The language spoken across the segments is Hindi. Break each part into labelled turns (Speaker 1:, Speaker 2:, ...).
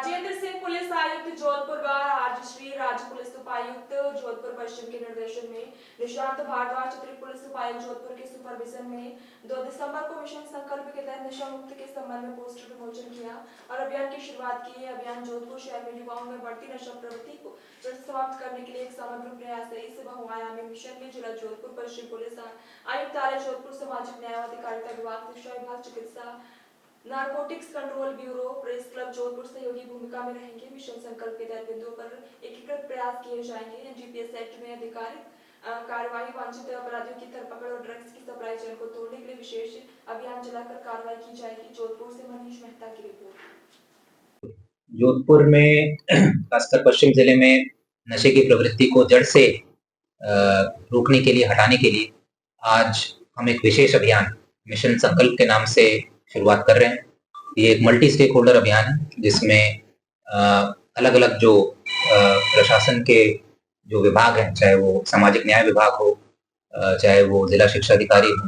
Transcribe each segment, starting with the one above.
Speaker 1: राजेंद्र सिंह पुलिस आयुक्त जोधपुर व राजश्री राज्य पुलिस उपायुक्त जोधपुर पश्चिम के निर्देशन में निशांत भारद्वाज अतिरिक्त पुलिस उपायुक्त जोधपुर के सुपरविजन में 2 दिसंबर को मिशन संकल्प के तहत नशा मुक्ति के संबंध में पोस्टर विमोचन किया और अभियान की शुरुआत की। अभियान जोधपुर शहर में युवाओं में बढ़ती नशा प्रवृत्ति को समाप्त करने के लिए एक समग्र प्रयास है। इस बहुआयामी मिशन में जिला जोधपुर पश्चिम पुलिस आयुक्तालय जोधपुर, सामाजिक न्याय व अधिकारिता विभाग, शिक्षा विभाग, चिकित्सा narcotics control bureau, press club Jodhpur सहयोगी भूमिका में रहेंगे। मिशन संकल्प के तहत बिंदुओं पर एकीकृत प्रयास किए जाएंगे। एनडीपीएस एक्ट में अधिकारिक कार्यवाही, वांछित अपराधियों की धरपकड़ और ड्रग्स की सप्लाई चेन को तोड़ने के लिए विशेष अभियान चलाकर कार्रवाई की जाएगी। जोधपुर से मनीष मेहता की रिपोर्ट।
Speaker 2: जोधपुर में खासकर पश्चिम जिले में नशे की प्रवृत्ति को जड़ से रोकने के लिए, हटाने के लिए आज हम एक विशेष अभियान मिशन संकल्प के नाम से शुरुआत कर रहे हैं। ये एक मल्टी स्टेक होल्डर अभियान है जिसमें अलग अलग जो प्रशासन के जो विभाग हैं, चाहे वो सामाजिक न्याय विभाग हो, चाहे वो जिला शिक्षा अधिकारी हो,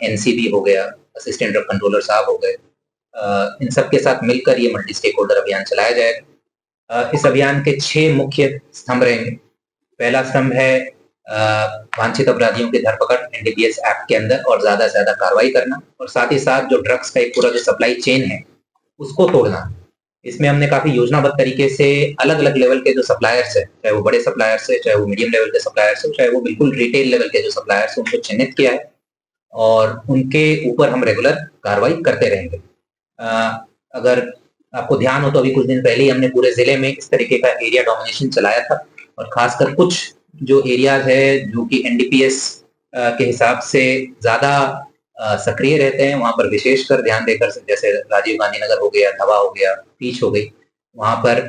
Speaker 2: एनसीबी हो गया, असिस्टेंट ड्रग कंट्रोलर साहब हो गए, इन सब के साथ मिलकर ये मल्टी स्टेक होल्डर अभियान चलाया जाएगा। इस अभियान के 6 मुख्य स्तंभ रहेंगे। पहला स्तंभ है वांछित अपराधियों की धरपकड़ एनडीपीएस एक्ट के अंदर और ज्यादा से ज्यादा कार्रवाई करना, और साथ ही साथ जो ड्रग्स का एक पूरा जो सप्लाई चेन है उसको तोड़ना। इसमें हमने काफी योजनाबद्ध तरीके से अलग अलग लेवल के जो सप्लायर्स है, चाहे वो बड़े सप्लायर्स है, चाहे वो मीडियम लेवल के सप्लायर्स है, चाहे वो बिल्कुल रिटेल लेवल के जो सप्लायर्स है, उनको चिन्हित किया है और उनके ऊपर हम रेगुलर कार्रवाई करते रहेंगे। अगर आपको ध्यान हो तो अभी कुछ दिन पहले ही हमने पूरे जिले में इस तरीके का एरिया डोमिनेशन चलाया था, और खासकर कुछ जो एरियाज है जो कि एनडीपीएस के हिसाब से ज्यादा सक्रिय रहते हैं, वहां पर विशेषकर ध्यान देकर, जैसे राजीव गांधी नगर हो गया, धवा हो गया, पीच हो गई, वहां पर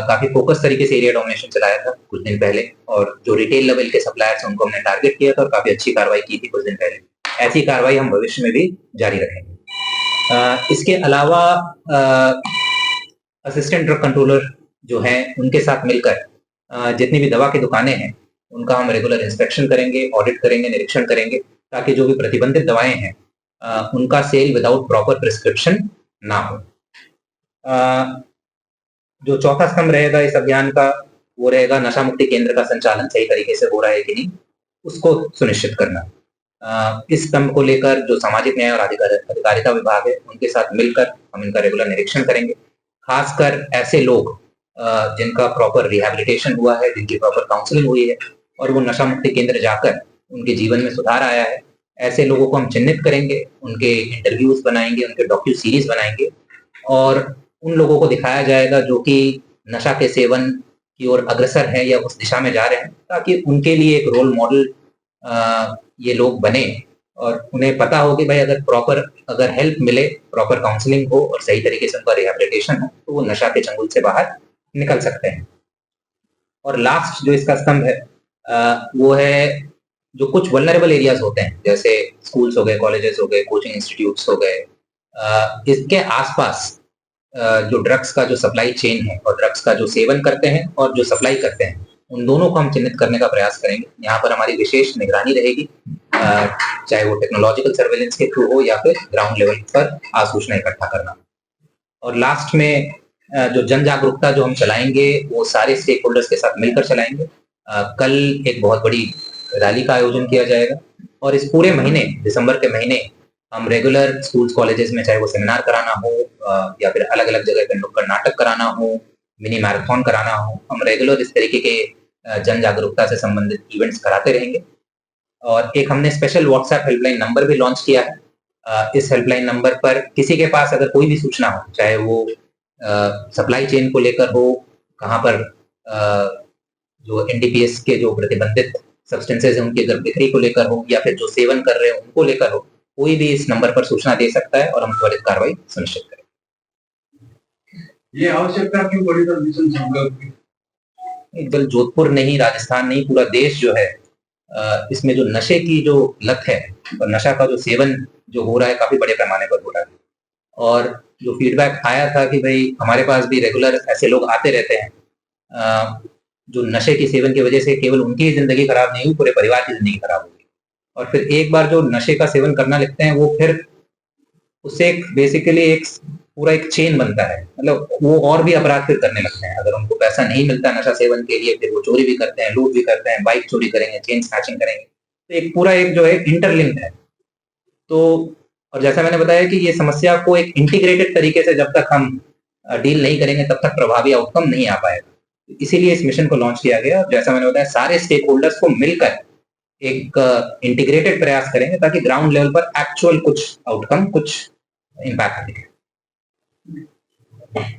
Speaker 2: काफी फोकस तरीके से एरिया डोमिनेशन चलाया था कुछ दिन पहले, और जो रिटेल लेवल के सप्लायर्स उनको हमने टारगेट किया था और काफी अच्छी कार्रवाई की थी कुछ दिन पहले। ऐसी कार्रवाई हम भविष्य में भी जारी रखेंगे। इसके अलावा असिस्टेंट ड्रग कंट्रोलर जो है उनके साथ मिलकर जितनी भी दवा की दुकानें हैं उनका हम रेगुलर इंस्पेक्शन करेंगे, ऑडिट करेंगे, निरीक्षण करेंगे, ताकि जो भी प्रतिबंधित दवाएं हैं उनका सेल विदाउट प्रॉपर प्रिस्क्रिप्शन ना हो। जो चौथा स्तंभ रहेगा इस अभियान का, वो रहेगा नशा मुक्ति केंद्र का संचालन सही तरीके से हो रहा है कि नहीं, उसको सुनिश्चित करना। इस स्तंभ को लेकर जो सामाजिक न्याय और अधिकारिता विभाग है उनके साथ मिलकर हम इनका रेगुलर निरीक्षण करेंगे। खासकर ऐसे लोग जिनका प्रॉपर रिहैबिलिटेशन हुआ है, जिनकी प्रॉपर काउंसलिंग हुई है और वो नशा मुक्ति केंद्र जाकर उनके जीवन में सुधार आया है, ऐसे लोगों को हम चिन्हित करेंगे, उनके इंटरव्यूज बनाएंगे, उनके डॉक्यू सीरीज बनाएंगे और उन लोगों को दिखाया जाएगा जो कि नशा के सेवन की ओर अग्रसर है या उस दिशा में जा रहे हैं, ताकि उनके लिए एक रोल मॉडल ये लोग बने और उन्हें पता हो कि भाई अगर हेल्प मिले, प्रॉपर काउंसलिंग हो और सही तरीके से उनका रिहैबिलिटेशन हो, तो वो नशा के चंगुल से बाहर निकल सकते हैं। और लास्ट जो इसका स्तंभ है वो है जो कुछ वल्नरेबल एरियाज होते हैं, जैसे स्कूल्स हो गए, कॉलेजेस हो गए, कोचिंग इंस्टीट्यूट्स हो गए, इसके आसपास जो ड्रग्स का जो सप्लाई चेन है और ड्रग्स का जो सेवन करते हैं और जो सप्लाई करते हैं, उन दोनों को हम चिन्हित करने का प्रयास करेंगे। यहाँ पर हमारी विशेष निगरानी रहेगी, चाहे वो टेक्नोलॉजिकल सर्वेलेंस के थ्रू हो या फिर ग्राउंड लेवल पर आसूचना इकट्ठा करना। और लास्ट में जो जन जागरूकता जो हम चलाएंगे वो सारे स्टेक होल्डर्स के साथ मिलकर चलाएंगे। कल एक बहुत बड़ी रैली का आयोजन किया जाएगा और इस पूरे महीने, दिसंबर के महीने, हम रेगुलर स्कूल्स कॉलेजेस में, चाहे वो सेमिनार कराना हो या फिर अलग अलग जगह पे नुक्कड़ नाटक कराना हो, मिनी मैराथन कराना हो, हम रेगुलर इस तरीके के जन जागरूकता से संबंधित इवेंट्स कराते रहेंगे। और एक हमने स्पेशल व्हाट्सएप हेल्पलाइन नंबर भी लॉन्च किया है। इस हेल्पलाइन नंबर पर किसी के पास अगर कोई भी सूचना हो, चाहे वो सप्लाई चेन को लेकर हो, कहाँ पर जो एनडीपीएस के जो प्रतिबंधित सब्सटेंसेस हैं उनकी अगर बिक्री को लेकर हो या फिर जो सेवन कर रहे हो उनको लेकर हो, कोई भी इस नंबर पर सूचना दे सकता है और हम त्वरित कार्रवाई सुनिश्चित करेंगे।
Speaker 3: ये आवश्यकता क्यों पड़ी था मिशन संकल्प की?
Speaker 2: केवल जोधपुर नहीं, राजस्थान नहीं, पूरा देश जो है इसमें जो नशे की जो लत है और नशा का जो सेवन जो हो रहा है काफी बड़े पैमाने पर हो रहा है। और जो फीडबैक आया था कि भाई हमारे पास भी रेगुलर ऐसे लोग आते रहते हैं जो नशे के सेवन की वजह से केवल उनकी जिंदगी खराब नहीं हुई, पूरे परिवार की जिंदगी खराब हुई। और फिर एक बार जो नशे का सेवन करना लगते हैं वो फिर उससे बेसिकली एक पूरा एक चेन बनता है, मतलब वो और भी अपराध फिर करने लगते हैं। अगर उनको पैसा नहीं मिलता नशा सेवन के लिए, फिर वो चोरी भी करते हैं, लूट भी करते हैं, बाइक चोरी करेंगे, चेन स्नैचिंग करेंगे। तो एक पूरा एक जो है इंटरलिंक्ड है। तो और जैसा मैंने बताया कि ये समस्या को एक इंटीग्रेटेड तरीके से जब तक हम डील नहीं करेंगे तब तक प्रभावी आउटकम नहीं आ पाएगा। इसीलिए इस मिशन को लॉन्च किया गया। और जैसा मैंने बताया, सारे स्टेक होल्डर्स को मिलकर एक इंटीग्रेटेड प्रयास करेंगे ताकि ग्राउंड लेवल पर एक्चुअल कुछ आउटकम, कुछ इम्पैक्ट दिखे।